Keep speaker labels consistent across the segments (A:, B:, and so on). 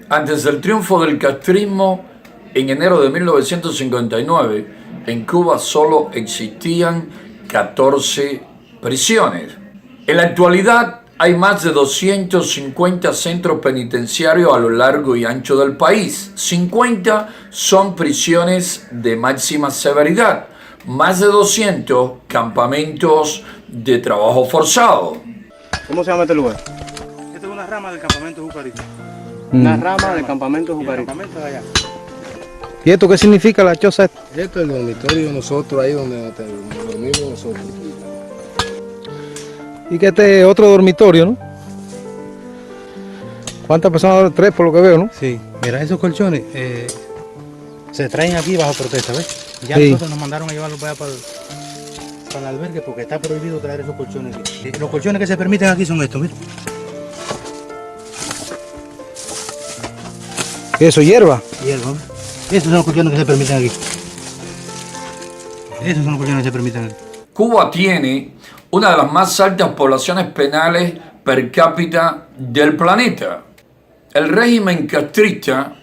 A: Antes del triunfo del castrismo, en enero de 1959, en Cuba solo existían 14 prisiones. En la actualidad hay más de 250 centros penitenciarios a lo largo y ancho del país. 50 son prisiones de máxima severidad. Más de 200 campamentos de trabajo forzado.
B: ¿Cómo se llama este lugar?
C: Esta es una rama del campamento Jucarito.
B: Una rama del campamento
C: El
B: Jucarito.
C: campamento de allá.
D: ¿Y esto qué significa la choza?
E: Esto es el dormitorio de nosotros, ahí donde dormimos nosotros.
D: Y que este es otro dormitorio, ¿no? ¿Cuántas personas? 3 por lo que veo, ¿no?
C: Sí, mira, esos colchones se traen aquí bajo protesta, ¿ves? Ya
D: Sí.
C: nosotros nos mandaron a llevarlos para el albergue porque está prohibido traer esos colchones aquí. Los colchones que se permiten aquí son estos, mira.
D: Eso, hierba.
C: Hierba, ¿ves? Estos son los colchones que se permiten aquí. Esos son los colchones que se permiten aquí.
A: Cuba tiene una de las más altas poblaciones penales per cápita del planeta. El régimen castrista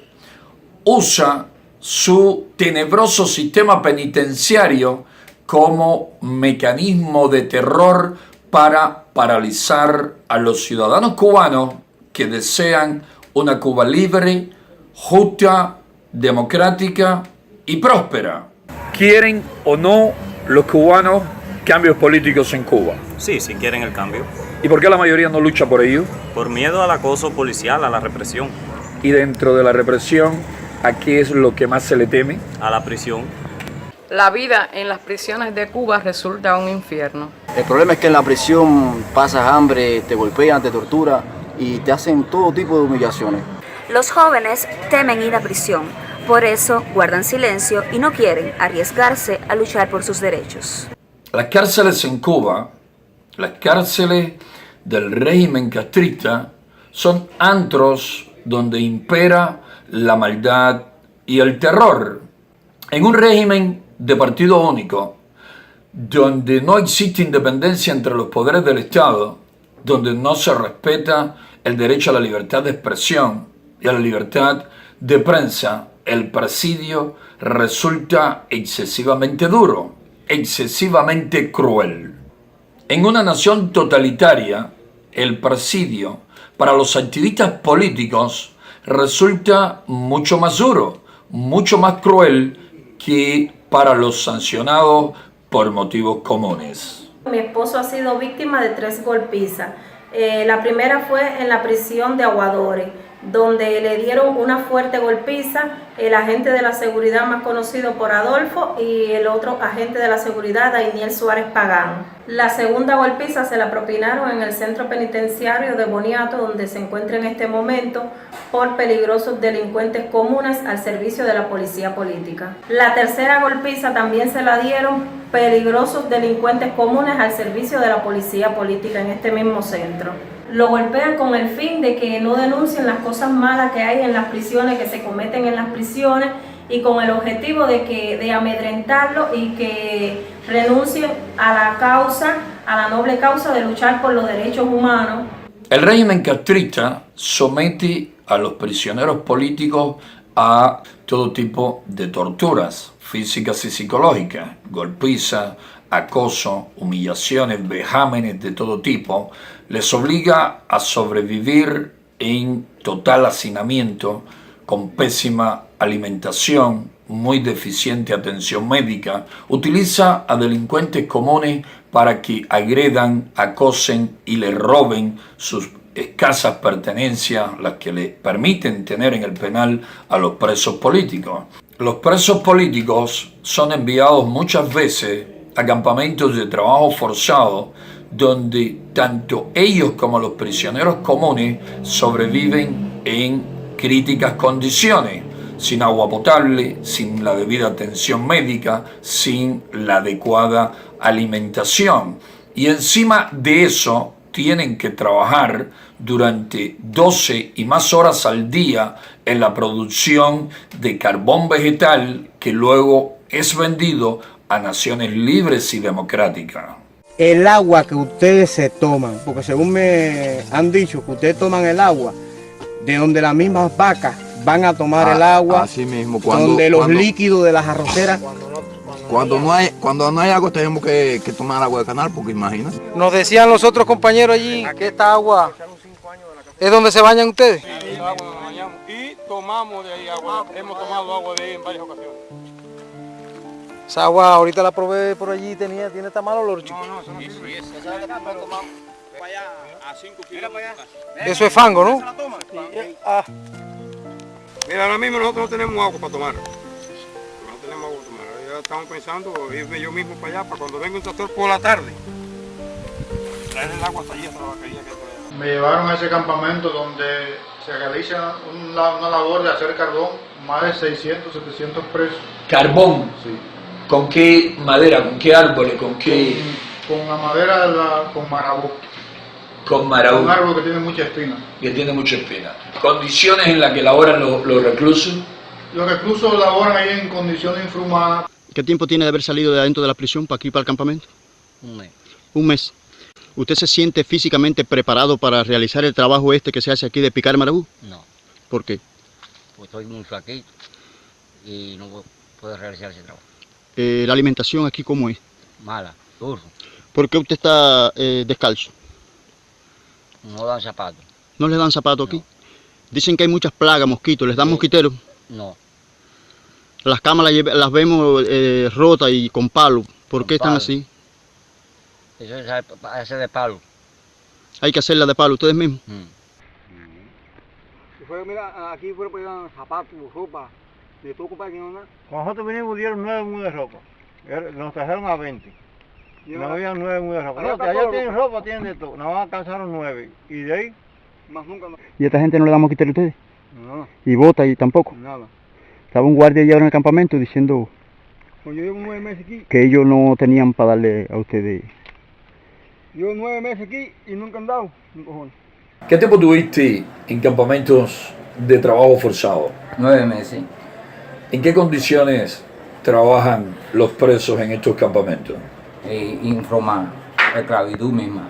A: usa su tenebroso sistema penitenciario como mecanismo de terror para paralizar a los ciudadanos cubanos que desean una Cuba libre, justa, democrática y próspera. ¿Quieren o no los cubanos cambios políticos en Cuba?
F: Sí, si quieren el cambio.
A: ¿Y por qué la mayoría no lucha por ello?
F: Por miedo al acoso policial, a la represión,
A: Y dentro de la represión, ¿a qué es lo que más se le teme?
F: a la prisión.
G: La vida en las prisiones de Cuba resulta un infierno.
B: El problema es que en la prisión pasas hambre, te golpean, te torturan y te hacen todo tipo de humillaciones.
H: Los jóvenes temen ir a prisión, por eso guardan silencio y no quieren arriesgarse a luchar por sus derechos.
A: Las cárceles en Cuba, las cárceles del régimen castrista, son antros donde impera la maldad y el terror. En un régimen de partido único, donde no existe independencia entre los poderes del Estado, donde no se respeta el derecho a la libertad de expresión y a la libertad de prensa, el presidio resulta excesivamente duro, excesivamente cruel. En una nación totalitaria, el presidio para los activistas políticos resulta mucho más duro, mucho más cruel que para los sancionados por motivos comunes.
I: Mi esposo ha sido víctima de 3 golpizas. La primera fue en la prisión de Aguadores, donde le dieron una fuerte golpiza el agente de la seguridad más conocido por Adolfo y el otro agente de la seguridad, Dainiel Suárez Pagán. La segunda golpiza se la propinaron en el centro penitenciario de Boniato, donde se encuentra en este momento, por peligrosos delincuentes comunes al servicio de la policía política. La tercera golpiza también se la dieron peligrosos delincuentes comunes al servicio de la policía política en este mismo centro. Lo golpean con el fin de que no denuncien las cosas malas que hay en las prisiones, que se cometen en las prisiones, y con el objetivo de amedrentarlo y que renuncien a la causa, a la noble causa de luchar por los derechos humanos.
A: El régimen castrista somete a los prisioneros políticos a todo tipo de torturas físicas y psicológicas, golpizas, acoso, humillaciones, vejámenes de todo tipo. Les obliga a sobrevivir en total hacinamiento, con pésima alimentación, muy deficiente atención médica. Utiliza a delincuentes comunes para que agredan, acosen y le roben sus escasas pertenencias, las que le permiten tener en el penal a los presos políticos. Los presos políticos son enviados muchas veces a campamentos de trabajo forzado, donde tanto ellos como los prisioneros comunes sobreviven en críticas condiciones, sin agua potable, sin la debida atención médica, sin la adecuada alimentación. Y encima de eso tienen que trabajar durante 12 y más horas al día en la producción de carbón vegetal que luego es vendido a naciones libres y democráticas.
B: El agua que ustedes se toman, porque según me han dicho que ustedes toman el agua
J: de donde las mismas vacas van a tomar el agua,
E: así mismo,
J: donde los líquidos de las arroceras.
E: Cuando no hay agua tenemos que tomar agua de canal, porque imagínate.
D: Nos decían los otros compañeros allí que esta agua es donde se bañan ustedes.
K: Y tomamos de ahí agua, hemos tomado agua de ahí en varias ocasiones.
D: Esa agua ahorita la probé por allí, tiene tan mal olor, chico. Eso es fango, ¿no?
K: Mira, ahora mismo nosotros no tenemos agua para tomar. No tenemos agua para tomar. Ya estamos pensando irme yo mismo para allá, para cuando venga un tractor por la tarde, traer el agua hasta allí, hasta la vaquería que trae.
C: Me llevaron a ese campamento donde se realiza una labor de hacer carbón, más de 600, 700 presos.
A: Carbón.
C: Sí.
A: ¿Con qué madera? ¿Con qué árboles? ¿Con qué?
C: Con la madera, con marabú.
A: Con marabú.
C: Un árbol que tiene mucha espina.
A: Que tiene mucha espina. ¿Condiciones en las que laboran los reclusos?
C: Los reclusos laboran ahí en condiciones infrahumanas.
L: ¿Qué tiempo tiene de haber salido de adentro de la prisión para aquí, para el campamento?
M: Un mes.
L: Un mes. ¿Usted se siente físicamente preparado para realizar el trabajo que se hace aquí de picar marabú?
M: No.
L: ¿Por qué?
M: Pues estoy muy flaquito y no puedo realizar ese trabajo.
L: ¿La alimentación aquí cómo es?
M: Mala, duro.
L: ¿Por qué usted está descalzo?
M: No dan zapatos.
L: ¿No les dan zapatos aquí?
M: No.
L: Dicen que hay muchas plagas, mosquitos. ¿Les dan mosquiteros?
M: No.
L: Las camas las vemos rotas y con palo. ¿Por qué están así?
M: Eso es hacer de palo.
L: Hay que hacerla de palo ustedes mismos.
J: Mira, aquí fueron para llevar zapatos, ropa. ¿De todo, compadre? Cuando nosotros vinimos dieron 9 mudas de ropa. Nos trajeron a 20. No había 9 mudas de ropa. No, allá tienen ropa, tienen de todo. Nada más alcanzaron 9. Y de ahí, más nunca más.
L: ¿Y a esta gente no le da mosquitero a ustedes?
J: No.
L: ¿Y bota y tampoco?
J: Nada.
L: Estaba un guardia allá en el campamento diciendo
J: Pues yo llevo 9 meses aquí.
L: que ellos no tenían para darle a ustedes.
J: Llevo 9 meses aquí y nunca han dado un cojón.
A: ¿Qué tiempo tuviste en campamentos de trabajo forzado?
M: 9 meses.
A: ¿En qué condiciones trabajan los presos en estos campamentos?
M: Infrahumana, esclavitud misma.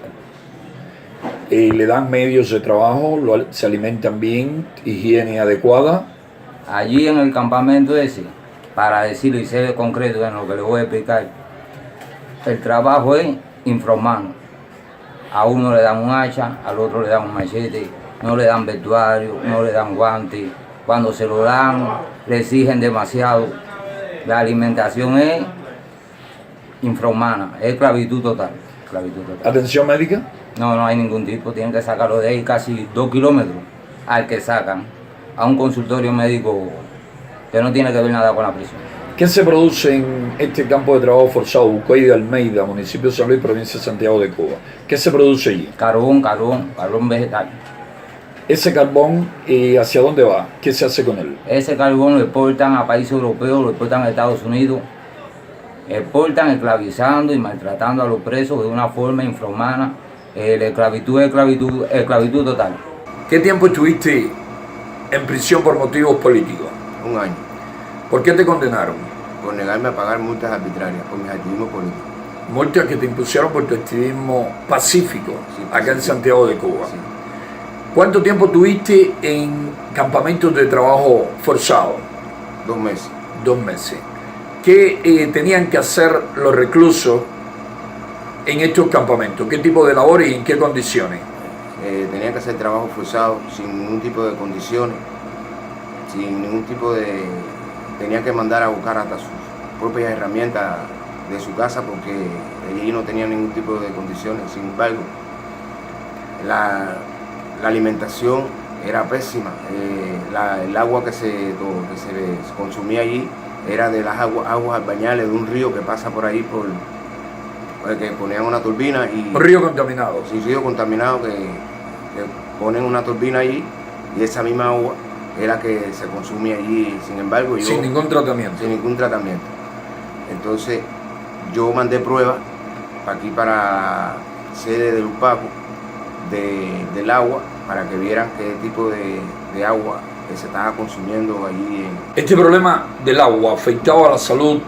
A: ¿Le dan medios de trabajo? ¿Se alimentan bien? ¿Higiene adecuada?
M: Allí en el campamento ese, para decirlo y ser concreto en lo que le voy a explicar, el trabajo es infrahumano. A uno le dan un hacha, al otro le dan un machete, no le dan vestuario, no le dan guantes. Cuando se lo dan, le exigen demasiado. La alimentación es infrahumana, es esclavitud total.
A: ¿Atención médica?
M: No, no hay ningún tipo, tienen que sacarlo de ahí casi 2 kilómetros al que sacan a un consultorio médico que no tiene que ver nada con la prisión.
A: ¿Qué se produce en este campo de trabajo forzado, Bucuey de Almeida, municipio de San Luis, provincia de Santiago de Cuba? ¿Qué se produce allí?
M: Carbón vegetal.
A: ¿Ese carbón hacia dónde va? ¿Qué se hace con él?
M: Ese carbón lo exportan a países europeos, lo exportan a Estados Unidos, exportan esclavizando y maltratando a los presos de una forma infrahumana. La esclavitud es esclavitud total.
A: ¿Qué tiempo estuviste en prisión por motivos políticos?
B: 1 año.
A: ¿Por qué te condenaron?
B: Por negarme a pagar multas arbitrarias por mis activismos políticos.
A: Multas que te impusieron por tu activismo pacífico,
B: Sí,
A: acá en Santiago de Cuba.
B: Sí.
A: ¿Cuánto tiempo tuviste en campamentos de trabajo forzado?
B: 2 meses.
A: 2 meses. ¿Qué tenían que hacer los reclusos en estos campamentos? ¿Qué tipo de labores y en qué condiciones?
B: Tenían que hacer trabajo forzado, sin ningún tipo de condiciones, sin ningún tipo de... Tenían que mandar a buscar hasta sus propias herramientas de su casa porque allí no tenían ningún tipo de condiciones. Sin embargo, la alimentación era pésima. El agua que se les consumía allí era de las aguas albañales de un río que pasa por ahí, que ponían una turbina y...
A: ¿Un río contaminado?
B: Sí, río contaminado que ponen una turbina allí y esa misma agua era que se consumía allí, sin embargo yo...
A: Sin ningún tratamiento.
B: Sin ningún tratamiento. Entonces yo mandé pruebas aquí para la sede del UPACO del agua para que vieran qué tipo de agua que se estaba consumiendo allí.
A: ¿Este problema del agua afectaba a la salud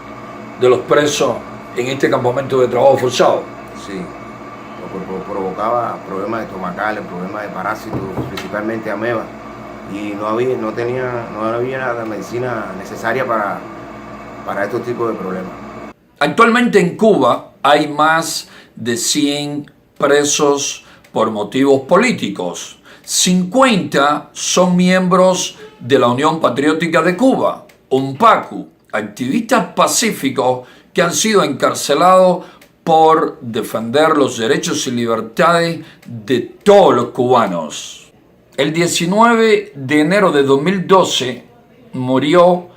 A: de los presos en este campamento de trabajo forzado?
B: Sí, provocaba problemas estomacales, problemas de parásitos, principalmente amebas y no había la medicina necesaria para estos tipos de problemas.
A: Actualmente en Cuba hay más de 100 presos por motivos políticos. 50 son miembros de la Unión Patriótica de Cuba, UNPACU, activistas pacíficos que han sido encarcelados por defender los derechos y libertades de todos los cubanos. El 19 de enero de 2012 murió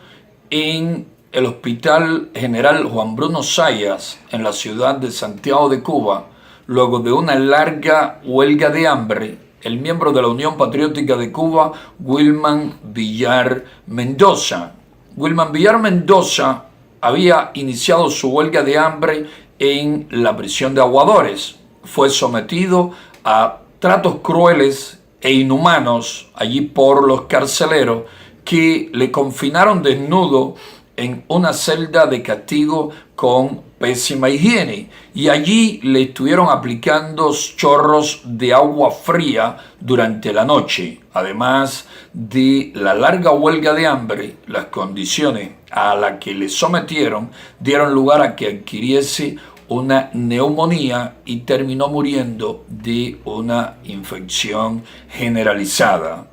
A: en el Hospital General Juan Bruno Zayas, en la ciudad de Santiago de Cuba, luego de una larga huelga de hambre, el miembro de la Unión Patriótica de Cuba, Wilman Villar Mendoza. Wilman Villar Mendoza había iniciado su huelga de hambre en la prisión de Aguadores. Fue sometido a tratos crueles e inhumanos allí por los carceleros, que le confinaron desnudo en una celda de castigo con pésima higiene, y allí le estuvieron aplicando chorros de agua fría durante la noche. Además de la larga huelga de hambre, las condiciones a las que le sometieron dieron lugar a que adquiriese una neumonía y terminó muriendo de una infección generalizada.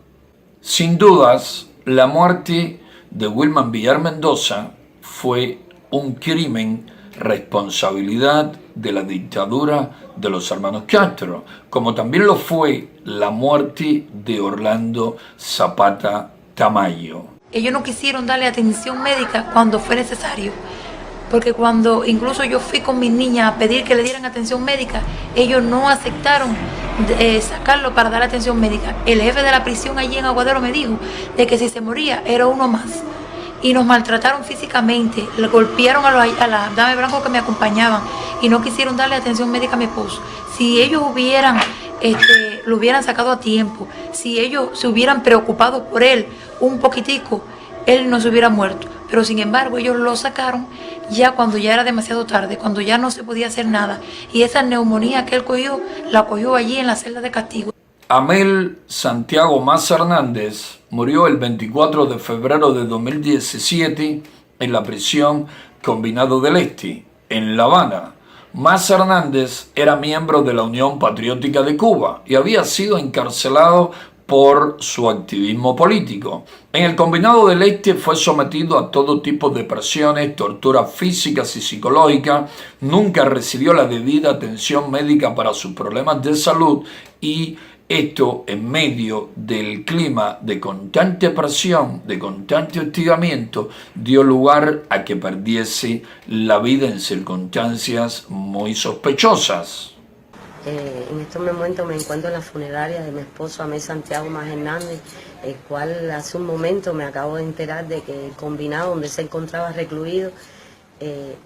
A: Sin dudas, la muerte de Wilman Villar Mendoza fue un crimen responsabilidad de la dictadura de los hermanos Castro, como también lo fue la muerte de Orlando Zapata Tamayo.
N: Ellos no quisieron darle atención médica cuando fue necesario, porque cuando incluso yo fui con mis niñas a pedir que le dieran atención médica, ellos no aceptaron sacarlo para dar atención médica. El jefe de la prisión allí en Aguadero me dijo de que si se moría era uno más. Y nos maltrataron físicamente, le golpearon a las damas blancas que me acompañaban y no quisieron darle atención médica a mi esposo. Si ellos lo hubieran sacado a tiempo, si ellos se hubieran preocupado por él un poquitico, él no se hubiera muerto. Pero sin embargo ellos lo sacaron ya cuando ya era demasiado tarde, cuando ya no se podía hacer nada. Y esa neumonía que él cogió, la cogió allí en la celda de castigo.
A: Amel Santiago Maza Hernández murió el 24 de febrero de 2017 en la prisión Combinado del Este, en La Habana. Maza Hernández era miembro de la Unión Patriótica de Cuba y había sido encarcelado por su activismo político. En el Combinado del Este fue sometido a todo tipo de presiones, torturas físicas y psicológicas, nunca recibió la debida atención médica para sus problemas de salud, y esto en medio del clima de constante presión, de constante hostigamiento, dio lugar a que perdiese la vida en circunstancias muy sospechosas.
O: En estos momentos me encuentro en la funeraria de mi esposo Amel Santiago Maza Hernández, el cual hace un momento me acabo de enterar de que el combinado donde se encontraba recluido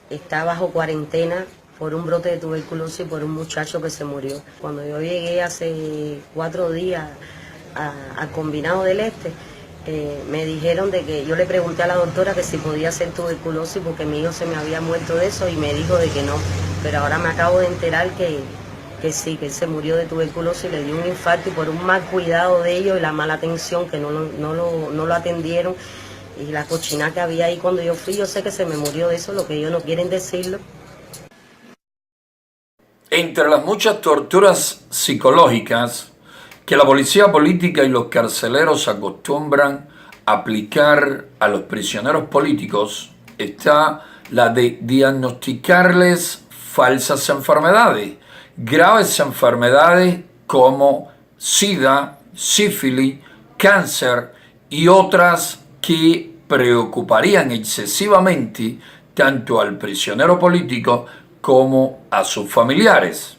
O: está bajo cuarentena por un brote de tuberculosis por un muchacho que se murió. Cuando yo llegué hace 4 días al Combinado del Este, me dijeron de que yo le pregunté a la doctora que si podía ser tuberculosis porque mi hijo se me había muerto de eso y me dijo de que no, pero ahora me acabo de enterar que sí, que él se murió de tuberculosis, le dio un infarto y por un mal cuidado de ellos y la mala atención que no lo atendieron y la cochina que había ahí cuando yo fui, yo sé que se me murió de eso, lo que ellos no quieren decirlo.
A: Entre las muchas torturas psicológicas que la policía política y los carceleros acostumbran aplicar a los prisioneros políticos está la de diagnosticarles falsas enfermedades, graves enfermedades como SIDA, sífilis, cáncer y otras que preocuparían excesivamente tanto al prisionero político como a sus familiares.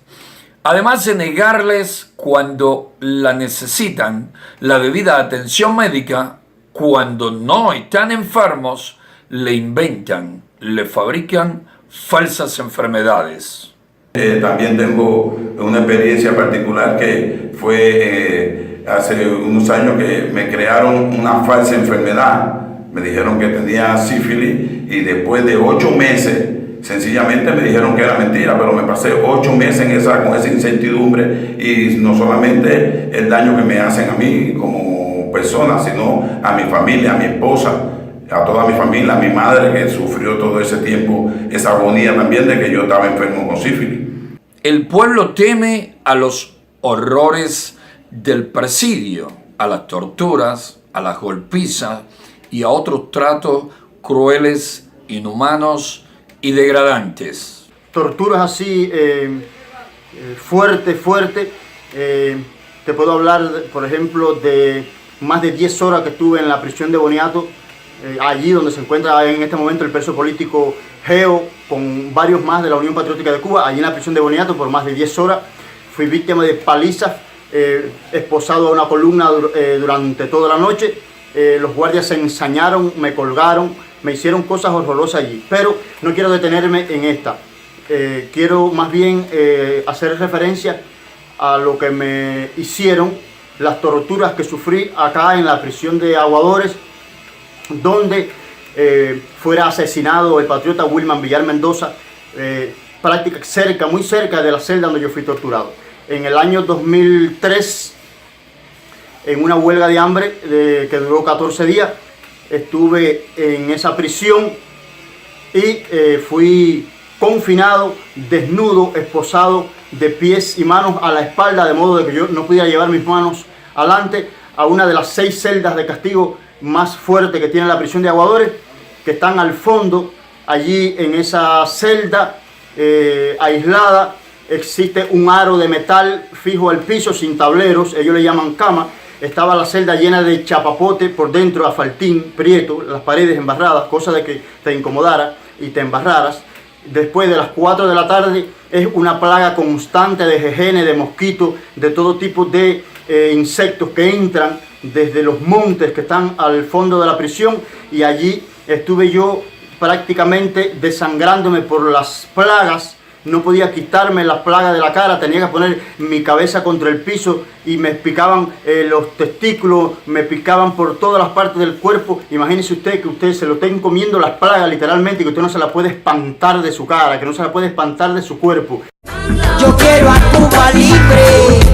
A: Además de negarles cuando la necesitan la debida atención médica, cuando no están enfermos, le inventan, le fabrican falsas enfermedades.
P: También tengo una experiencia particular que fue hace unos años que me crearon una falsa enfermedad. Me dijeron que tenía sífilis y después de 8 meses, sencillamente me dijeron que era mentira, pero me pasé 8 meses con esa incertidumbre y no solamente el daño que me hacen a mí como como persona, sino a mi familia, a mi esposa, a toda mi familia, a mi madre que sufrió todo ese tiempo, esa agonía también de que yo estaba enfermo con sífilis.
A: El pueblo teme a los horrores del presidio, a las torturas, a las golpizas y a otros tratos crueles, inhumanos y degradantes.
L: Torturas así fuerte. Te puedo hablar, por ejemplo, de más de 10 horas que estuve en la prisión de Boniato, allí donde se encuentra en este momento el preso político Geo, con varios más de la Unión Patriótica de Cuba, allí en la prisión de Boniato por más de 10 horas. Fui víctima de palizas, esposado a una columna durante toda la noche. Los guardias se ensañaron, me colgaron, me hicieron cosas horrorosas allí. Pero no quiero detenerme en esta. Quiero más bien hacer referencia a lo que me hicieron, las torturas que sufrí acá en la prisión de Aguadores, donde fuera asesinado el patriota Wilman Villar Mendoza, muy cerca de la celda donde yo fui torturado. En el año 2003, en una huelga de hambre que duró 14 días, estuve en esa prisión y fui confinado, desnudo, esposado de pies y manos a la espalda, de modo de que yo no pudiera llevar mis manos adelante, a una de las 6 celdas de castigo más fuertes que tiene la prisión de Aguadores, que están al fondo. Allí en esa celda aislada existe un aro de metal fijo al piso sin tableros, ellos le llaman cama. Estaba la celda llena de chapapote por dentro, asfaltín, prieto, las paredes embarradas, cosa de que te incomodara y te embarraras. Después de las 4 de la tarde es una plaga constante de jejenes, de mosquitos, de todo tipo de insectos que entran desde los montes que están al fondo de la prisión, y allí estuve yo prácticamente desangrándome por las plagas. No podía quitarme las plagas de la cara, tenía que poner mi cabeza contra el piso y me picaban los testículos, me picaban por todas las partes del cuerpo. Imagínese usted que usted se lo estén comiendo las plagas literalmente, y que usted no se la puede espantar de su cara, que no se la puede espantar de su cuerpo.
Q: Yo quiero a Cuba libre.